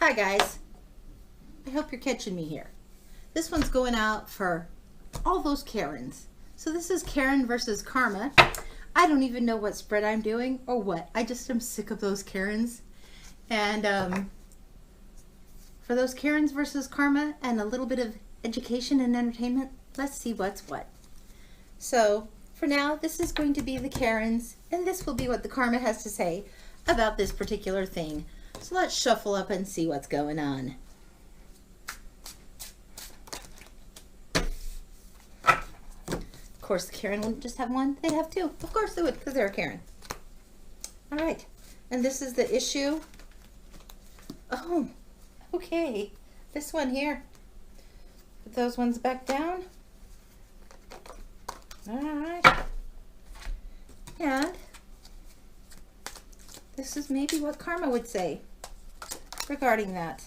Hi guys, I hope you're catching me here. This one's going out for all those Karens. So this is Karen versus Karma. I don't even know what spread I'm doing or what. I just am sick of those Karens. And for those Karens versus Karma and a little bit of education and entertainment, let's see what's what. So for now, this is going to be the Karens, and this will be what the Karma has to say about this particular thing. So let's shuffle up and see what's going on. Of course, the Karen wouldn't just have one, they'd have two. Of course they would, because they're a Karen. All right, and this is the issue. Oh, okay. This one here. Put those ones back down. All right. And this is maybe what Karma would say regarding that.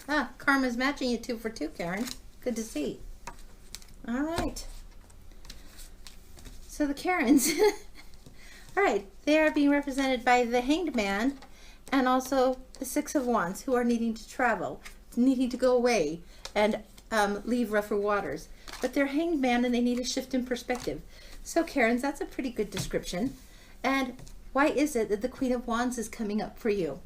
Ah, Karma's matching you 2 for 2, Karen. Good to see. All right. So the Karens, all right, they are being represented by the Hanged Man and also the 6 of Wands, who are needing to travel, needing to go away and leave rougher waters. But they're Hanged Man and they need a shift in perspective. So Karens, that's a pretty good description. And why is it that the Queen of Wands is coming up for you?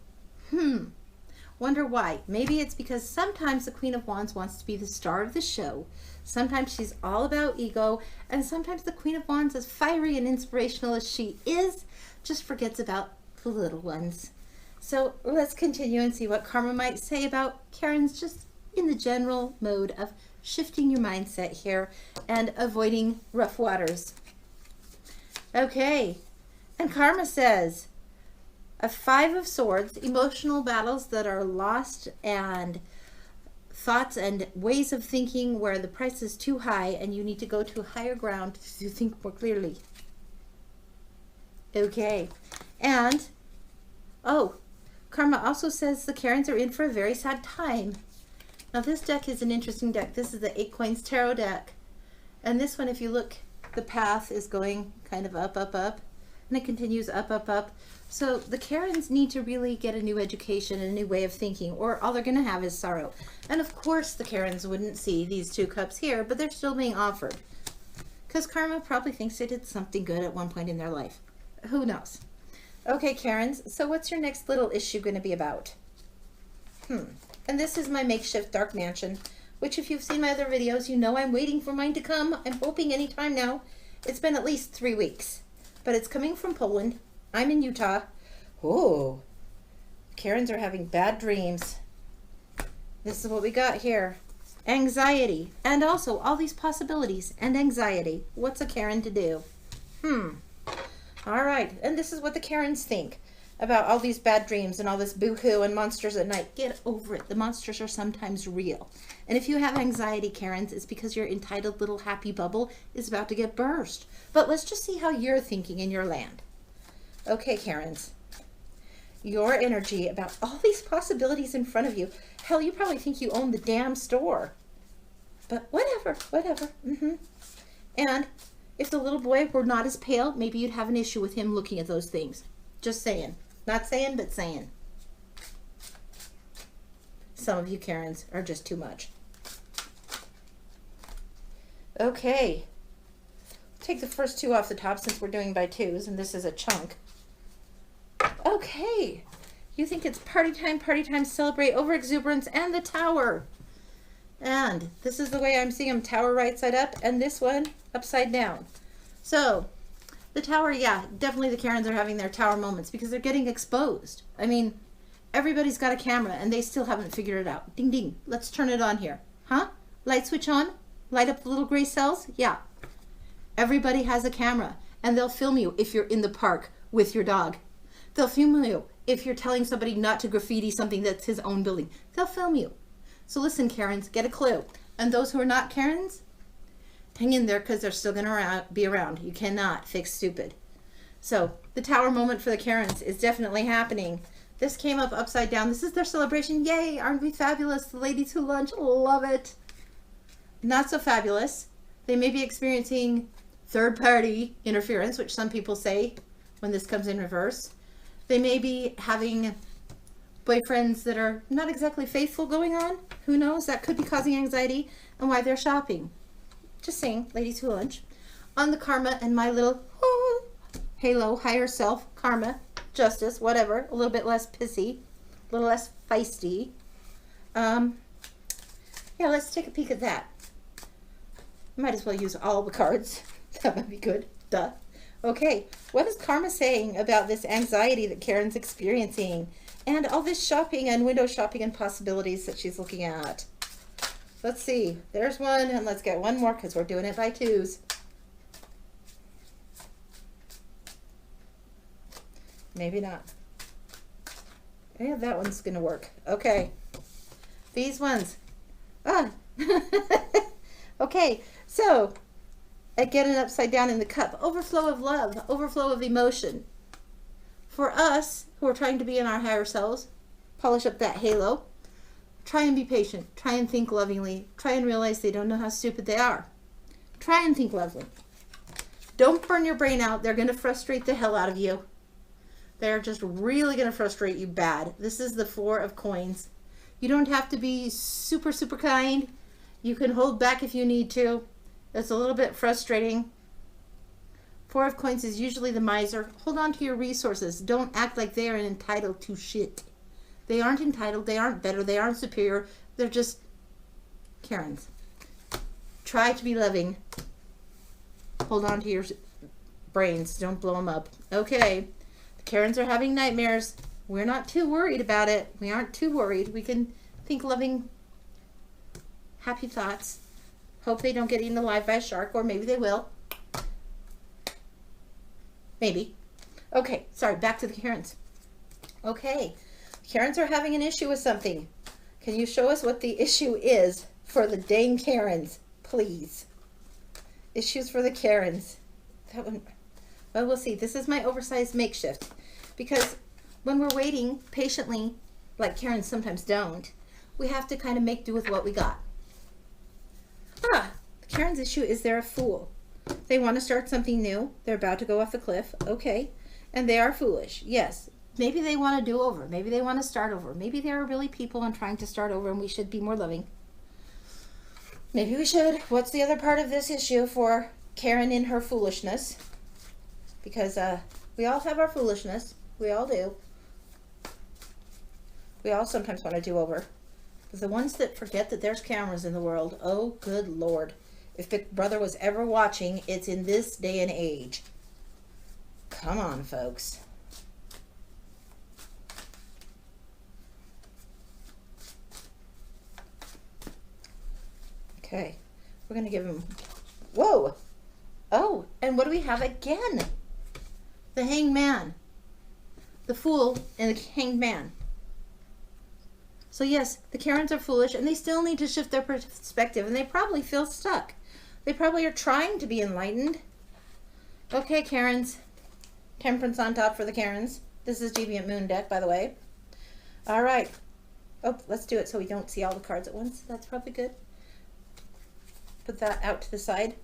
Wonder why. Maybe it's because sometimes the Queen of Wands wants to be the star of the show. Sometimes she's all about ego, and sometimes the Queen of Wands, as fiery and inspirational as she is, just forgets about the little ones. So let's continue and see what Karma might say about Karen's, just in the general mode of shifting your mindset here and avoiding rough waters. Okay, and Karma says, a 5 of Swords, emotional battles that are lost and thoughts and ways of thinking where the price is too high and you need to go to higher ground to think more clearly. Okay, and oh, Karma also says the Karens are in for a very sad time. Now this deck is an interesting deck. This is the Acorns Tarot deck. And this one, if you look, the path is going kind of up, up, up. And it continues up, up, up. So the Karens need to really get a new education and a new way of thinking, or all they're going to have is sorrow. And of course the Karens wouldn't see these 2 cups here, but they're still being offered. Because Karma probably thinks they did something good at one point in their life. Who knows? Okay, Karens, so what's your next little issue going to be about? And this is my makeshift dark mansion, which if you've seen my other videos, you know I'm waiting for mine to come. I'm hoping anytime now. It's been at least 3 weeks, but it's coming from Poland. I'm in Utah. Oh, Karens are having bad dreams. This is what we got here. Anxiety, and also all these possibilities and anxiety. What's a Karen to do? All right, and this is what the Karens think about all these bad dreams and all this boo-hoo and monsters at night. Get over it. The monsters are sometimes real. And if you have anxiety, Karens, it's because your entitled little happy bubble is about to get burst. But let's just see how you're thinking in your land. Okay, Karens, your energy about all these possibilities in front of you. Hell, you probably think you own the damn store. But whatever, whatever. And if the little boy were not as pale, maybe you'd have an issue with him looking at those things. Just saying. Not saying, but saying. Some of you Karens are just too much. Okay. Take the first 2 off the top since we're doing by 2s, and this is a chunk. Okay. You think it's party time, celebrate overexuberance, and the Tower. And this is the way I'm seeing them, Tower right side up, and this one upside down. So the Tower, yeah, definitely the Karens are having their Tower moments because they're getting exposed. I mean, everybody's got a camera and they still haven't figured it out. Ding, ding. Let's turn it on here. Huh? Light switch on? Light up the little gray cells? Yeah. Everybody has a camera and they'll film you if you're in the park with your dog. They'll film you if you're telling somebody not to graffiti something that's his own building. They'll film you. So listen, Karens, get a clue. And those who are not Karens, hang in there because they're still going to be around. You cannot fix stupid. So the Tower moment for the Karens is definitely happening. This came up upside down. This is their celebration. Yay, aren't we fabulous? The ladies who lunch, love it. Not so fabulous. They may be experiencing third-party interference, which some people say when this comes in reverse. They may be having boyfriends that are not exactly faithful going on. Who knows? That could be causing anxiety and why they're shopping. Just saying, ladies who lunch. On the karma and my little halo, higher self, karma, justice, whatever, a little bit less pissy, a little less feisty. Yeah, let's take a peek at that. Might as well use all the cards. That might be good. Duh. Okay, what is karma saying about this anxiety that Karen's experiencing and all this shopping and window shopping and possibilities that she's looking at? Let's see. There's one, and let's get one more because we're doing it by twos. Maybe not. Yeah, that one's going to work. Okay. These ones. Okay, so again, an upside down in the cup. Overflow of love, overflow of emotion. For us who are trying to be in our higher selves, polish up that halo. Try and be patient. Try and think lovingly. Try and realize they don't know how stupid they are. Try and think lovely. Don't burn your brain out. They're going to frustrate the hell out of you. They're just really going to frustrate you bad. This is the Four of Coins. You don't have to be super, super kind. You can hold back if you need to. It's a little bit frustrating. Four of Coins is usually the miser. Hold on to your resources. Don't act like they are entitled to shit. They aren't entitled. They aren't better. They aren't superior. They're just Karens. Try to be loving. Hold on to your brains. Don't blow them up. Okay. The Karens are having nightmares. We're not too worried about it. We aren't too worried. We can think loving, happy thoughts. Hope they don't get eaten alive by a shark, or maybe they will. Maybe. Okay, sorry, back to the Karens. Okay, Karens are having an issue with something. Can you show us what the issue is for the dang Karens, please? Issues for the Karens. That one, well, we'll see. This is my oversized makeshift, because when we're waiting patiently, like Karens sometimes don't, we have to kind of make do with what we got. The Karen's issue is they're a fool. They want to start something new. They're about to go off the cliff. Okay. And they are foolish. Yes. Maybe they want to do over. Maybe they want to start over. Maybe they are really people and trying to start over, and we should be more loving. Maybe we should. What's the other part of this issue for Karen in her foolishness? Because we all have our foolishness. We all do. We all sometimes want to do over. But the ones that forget that there's cameras in the world, oh good Lord. If Big Brother was ever watching, it's in this day and age. Come on, folks. Okay, we're going to give him, whoa. Oh, and what do we have again? The Hanged Man. The Fool and the Hanged Man. So yes, the Karens are foolish, and they still need to shift their perspective, and they probably feel stuck. They probably are trying to be enlightened. Okay, Karens. Temperance on top for the Karens. This is Deviant Moon deck, by the way. All right. Oh, let's do it so we don't see all the cards at once. That's probably good. Put that out to the side.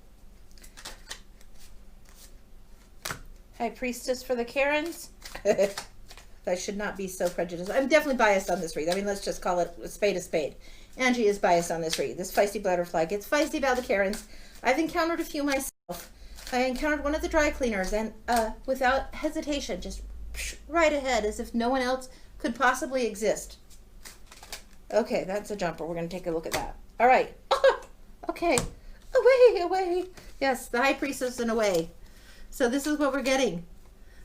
High Priestess for the Karens. I should not be so prejudiced. I'm definitely biased on this read. I mean, let's just call it a spade a spade. Angie is biased on this read. This feisty butterfly gets feisty about the Karens. I've encountered a few myself. I encountered one of the dry cleaners, and without hesitation, just right ahead, as if no one else could possibly exist. Okay, that's a jumper. We're going to take a look at that. All right. Okay. Away, away. Yes, the High Priestess and away. So this is what we're getting.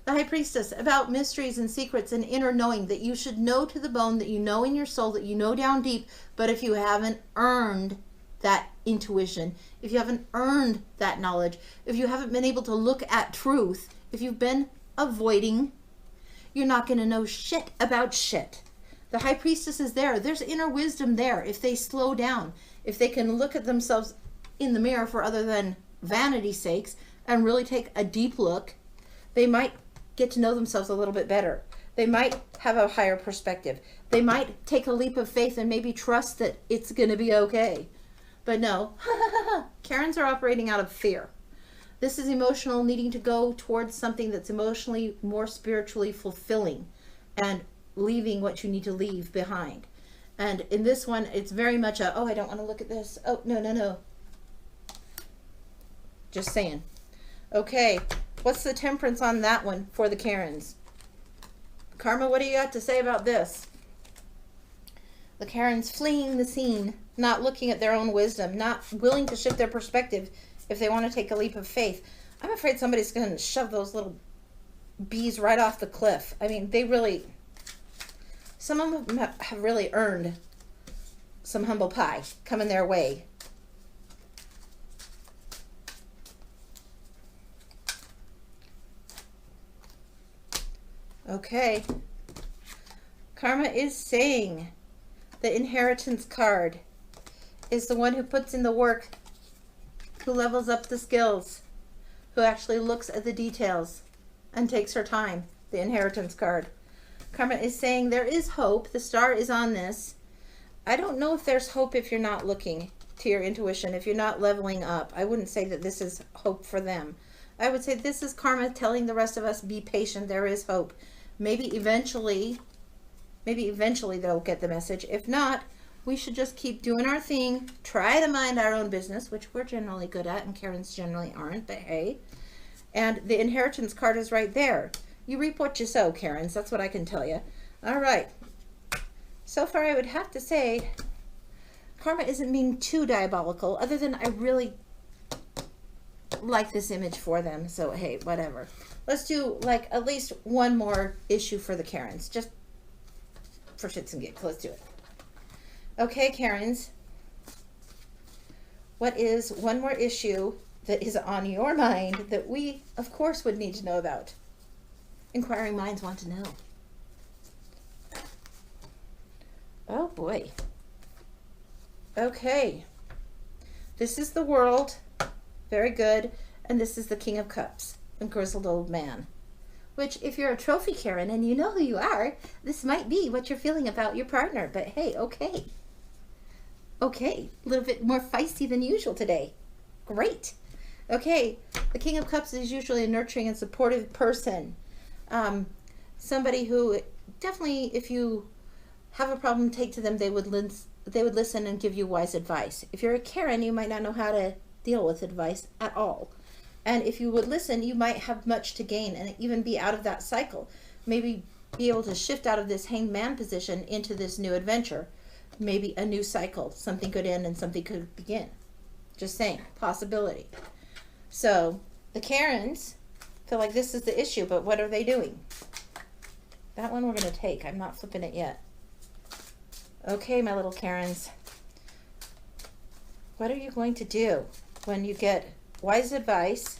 The High Priestess, about mysteries and secrets and inner knowing that you should know to the bone, that you know in your soul, that you know down deep. But if you haven't earned that intuition, if you haven't earned that knowledge, if you haven't been able to look at truth, if you've been avoiding, you're not going to know shit about shit. The High Priestess is there. There's inner wisdom there if they slow down, if they can look at themselves in the mirror for other than vanity's sakes and really take a deep look. They might get to know themselves a little bit better. They might have a higher perspective. They might take a leap of faith and maybe trust that it's going to be okay. But no, Karens are operating out of fear. This is emotional, needing to go towards something that's emotionally more spiritually fulfilling and leaving what you need to leave behind. And in this one, it's very much a, oh, I don't want to look at this. Oh, no, no, no. Just saying. Okay, what's the temperance on that one for the Karens? Karma, what do you got to say about this? The Karens fleeing the scene, not looking at their own wisdom, not willing to shift their perspective if they want to take a leap of faith. I'm afraid somebody's going to shove those little bees right off the cliff. I mean, they really, some of them have really earned some humble pie coming their way. Okay. Karma is saying the inheritance card is the one who puts in the work, who levels up the skills, who actually looks at the details and takes her time. The inheritance card. Karma is saying there is hope. The star is on this. I don't know if there's hope if you're not looking to your intuition, if you're not leveling up. I wouldn't say that this is hope for them. I would say this is karma telling the rest of us, be patient, there is hope. Maybe eventually they'll get the message. If not, we should just keep doing our thing, try to mind our own business, which we're generally good at and Karens generally aren't, but hey. And the inheritance card is right there. You reap what you sow, Karens. That's what I can tell you. All right. So far, I would have to say karma isn't being too diabolical, other than I really like this image for them. So, hey, whatever. Let's do, like, at least one more issue for the Karens. Just for shits and gigs. Let's do it. Okay, Karens. What is one more issue that is on your mind that we, of course, would need to know about? Inquiring minds want to know. Oh, boy. Okay. This is the world. Very good. And this is the King of Cups, a grizzled old man. Which, if you're a trophy Karen and you know who you are, this might be what you're feeling about your partner. But hey, okay. Okay, a little bit more feisty than usual today. Great. Okay, the King of Cups is usually a nurturing and supportive person. Somebody who definitely, if you have a problem, take to them, they would listen and give you wise advice. If you're a Karen, you might not know how to deal with advice at all. And if you would listen, you might have much to gain and even be out of that cycle. Maybe be able to shift out of this hanged man position into this new adventure. Maybe a new cycle. Something could end and something could begin. Just saying. Possibility. So, the Karens feel like this is the issue, but what are they doing? That one we're going to take. I'm not flipping it yet. Okay, my little Karens. What are you going to do when you get wise advice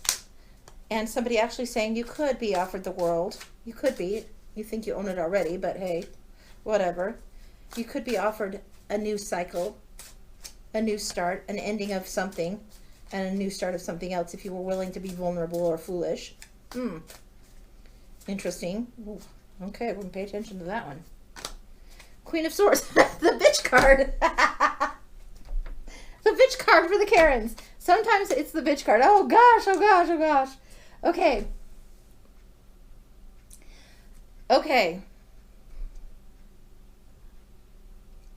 and somebody actually saying you could be offered the world? You could be. You think you own it already, but hey, whatever. You could be offered a new cycle, a new start, an ending of something, and a new start of something else if you were willing to be vulnerable or foolish. Interesting. Ooh, okay, we're going to pay attention to that one. Queen of Swords. The bitch card. The bitch card for the Karens. Sometimes it's the bitch card. Oh gosh, oh gosh, oh gosh. Okay. Okay.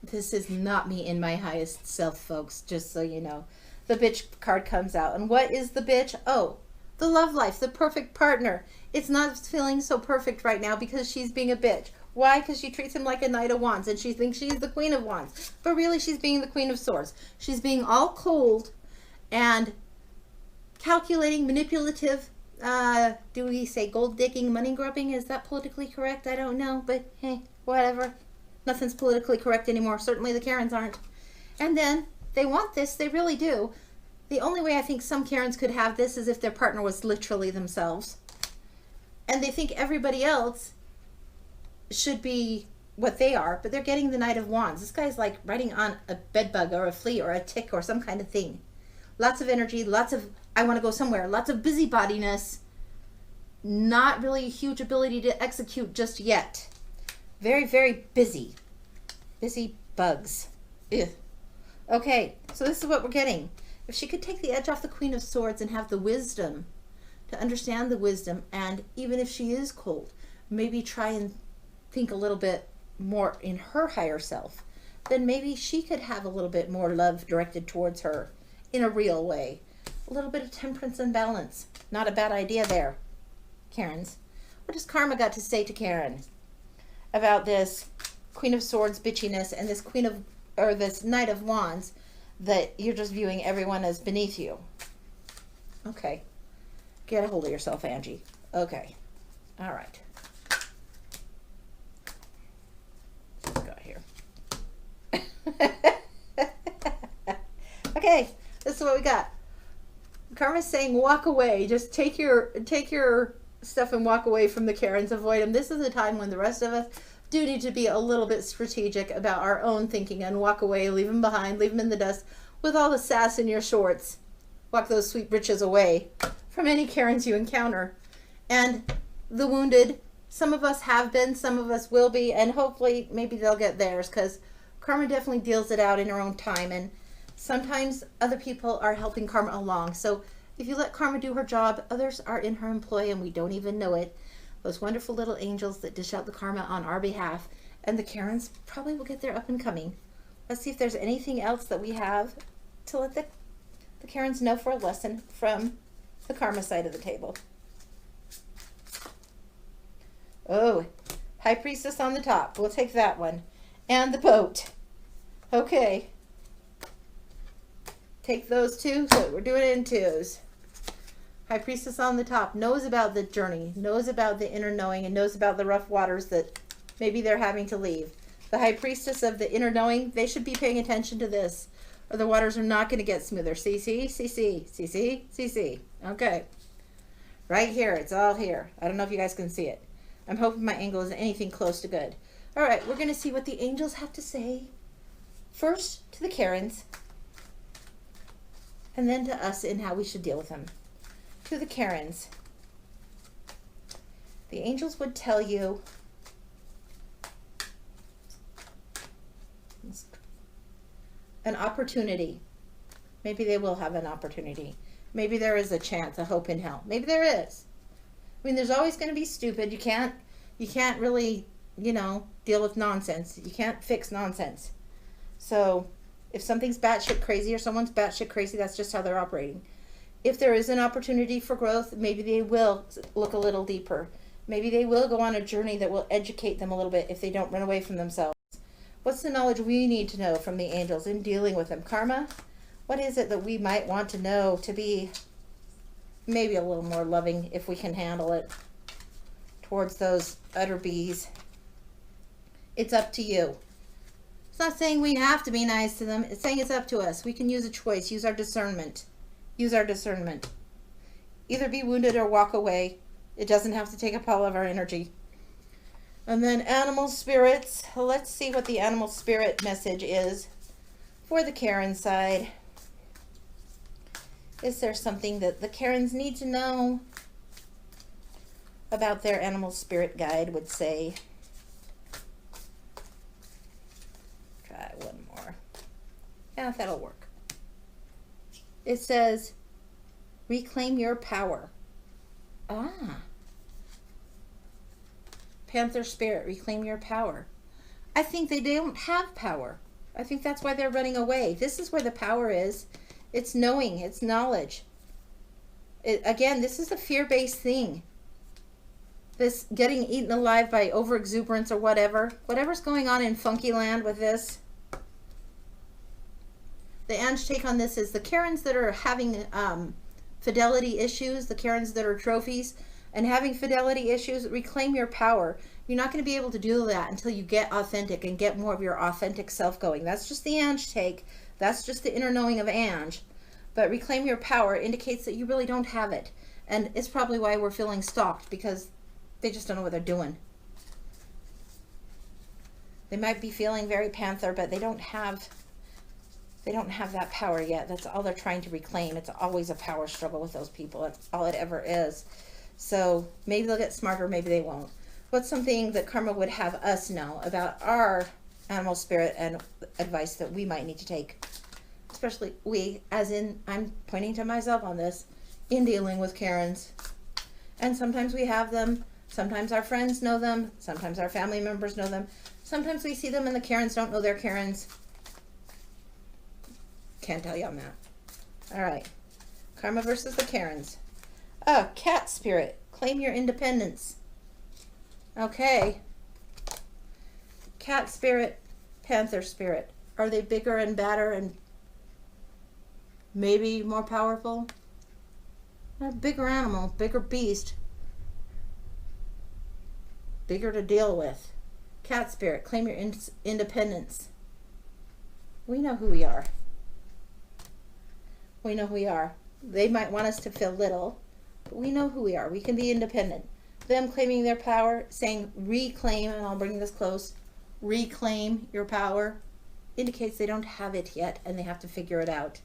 This is not me in my highest self, folks, just so you know. The bitch card comes out. And what is the bitch? Oh, the love life, the perfect partner. It's not feeling so perfect right now because she's being a bitch. Why? Because she treats him like a Knight of Wands and she thinks she's the Queen of Wands. But really, she's being the Queen of Swords. She's being all cold and calculating, manipulative. Do we say gold digging, money grubbing? Is that politically correct? I don't know. But hey, whatever. Nothing's politically correct anymore. Certainly the Karens aren't. And then they want this. They really do. The only way I think some Karens could have this is if their partner was literally themselves. And they think everybody else should be what they are, but they're getting the Knight of Wands. This guy's like riding on a bed bug or a flea or a tick or some kind of thing. Lots of energy, lots of I want to go somewhere, lots of busybodiness, not really a huge ability to execute just yet. Very, very busy. Busy bugs. Ugh. Okay, so this is what we're getting. If she could take the edge off the Queen of Swords and have the wisdom to understand the wisdom, and even if she is cold, maybe try and think a little bit more in her higher self, then maybe she could have a little bit more love directed towards her in a real way. A little bit of temperance and balance. Not a bad idea there, Karens. What does Karma got to say to Karen about this Queen of Swords bitchiness and this this Knight of Wands that you're just viewing everyone as beneath you? Okay. Get a hold of yourself, Angie. Okay. All right. Let's go here. Okay. This is what we got. Karma's saying walk away. Just take your stuff and walk away from the Karens. Avoid them. This is a time when the rest of us do need to be a little bit strategic about our own thinking and walk away, leave them behind, leave them in the dust with all the sass in your shorts. Walk those sweet britches away from any Karens you encounter. And the wounded, some of us have been, some of us will be, and hopefully maybe they'll get theirs, because Karma definitely deals it out in her own time, and sometimes other people are helping Karma along. So if you let Karma do her job, others are in her employ and we don't even know it. Those wonderful little angels that dish out the karma on our behalf. And the Karens probably will get their up and coming. Let's see if there's anything else that we have to let the Karens know for a lesson from the Karma side of the table. Oh, High Priestess on the top. We'll take that one. And the boat. Okay. Take those two. So we're doing it in twos. High Priestess on the top knows about the journey, knows about the inner knowing, and knows about the rough waters that maybe they're having to leave. The High Priestess of the inner knowing, they should be paying attention to this, or the waters are not going to get smoother. See. Okay. Right here. It's all here. I don't know if you guys can see it. I'm hoping my angle is anything close to good. All right, we're going to see what the angels have to say. First to the Karens, and then to us in how we should deal with them. To the Karens, the angels would tell you an opportunity. Maybe they will have an opportunity. Maybe there is a chance, a hope in hell. Maybe there is. I mean, there's always going to be stupid. You can't really, deal with nonsense. You can't fix nonsense. So if something's batshit crazy or someone's batshit crazy, that's just how they're operating. If there is an opportunity for growth, maybe they will look a little deeper. Maybe they will go on a journey that will educate them a little bit if they don't run away from themselves. What's the knowledge we need to know from the angels in dealing with them? Karma, what is it that we might want to know to be maybe a little more loving if we can handle it towards those utter bees? It's up to you. It's not saying we have to be nice to them. It's saying it's up to us. We can use a choice, use our discernment. Use our discernment. Either be wounded or walk away. It doesn't have to take up all of our energy. And then animal spirits. Let's see what the animal spirit message is for the Karen side. Is there something that the Karens need to know about their animal spirit guide would say? Try one more. Yeah, that'll work. It says, reclaim your power. Ah. Panther spirit, reclaim your power. I think they don't have power. I think that's why they're running away. This is where the power is. It's knowing, it's knowledge. Again, this is a fear-based thing. This getting eaten alive by overexuberance or whatever's going on in Funky Land with this. The Ange take on this is the Karens that are having fidelity issues, the Karens that are trophies and having fidelity issues, reclaim your power. You're not going to be able to do that until you get authentic and get more of your authentic self going. That's just the Ange take. That's just the inner knowing of Ange. But reclaim your power indicates that you really don't have it. And it's probably why we're feeling stalked, because they just don't know what they're doing. They might be feeling very panther, but they don't have that power yet. That's all they're trying to reclaim. It's always a power struggle with those people. That's all it ever is. So maybe they'll get smarter, maybe they won't. What's something that Karma would have us know about our animal spirit and advice that we might need to take? Especially we, as in, I'm pointing to myself on this, in dealing with Karens. And sometimes we have them, Sometimes our friends know them. Sometimes our family members know them. Sometimes we see them and the Karens don't know they're Karens. Can't tell you on that. All right. Karma versus the Karens. Cat spirit. Claim your independence. Okay. Cat spirit, panther spirit. Are they bigger and badder and maybe more powerful? A bigger animal, bigger beast. Bigger to deal with. Cat spirit, claim your independence. We know who we are. We know who we are. They might want us to feel little, but we know who we are. We can be independent. Them claiming their power, saying reclaim, and I'll bring this close, reclaim your power, indicates they don't have it yet and they have to figure it out.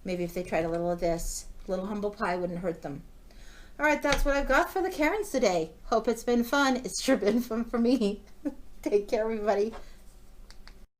Maybe if they tried a little of this, a little humble pie wouldn't hurt them. All right, that's what I've got for the Karens today. Hope it's been fun. It's sure been fun for me. Take care, everybody.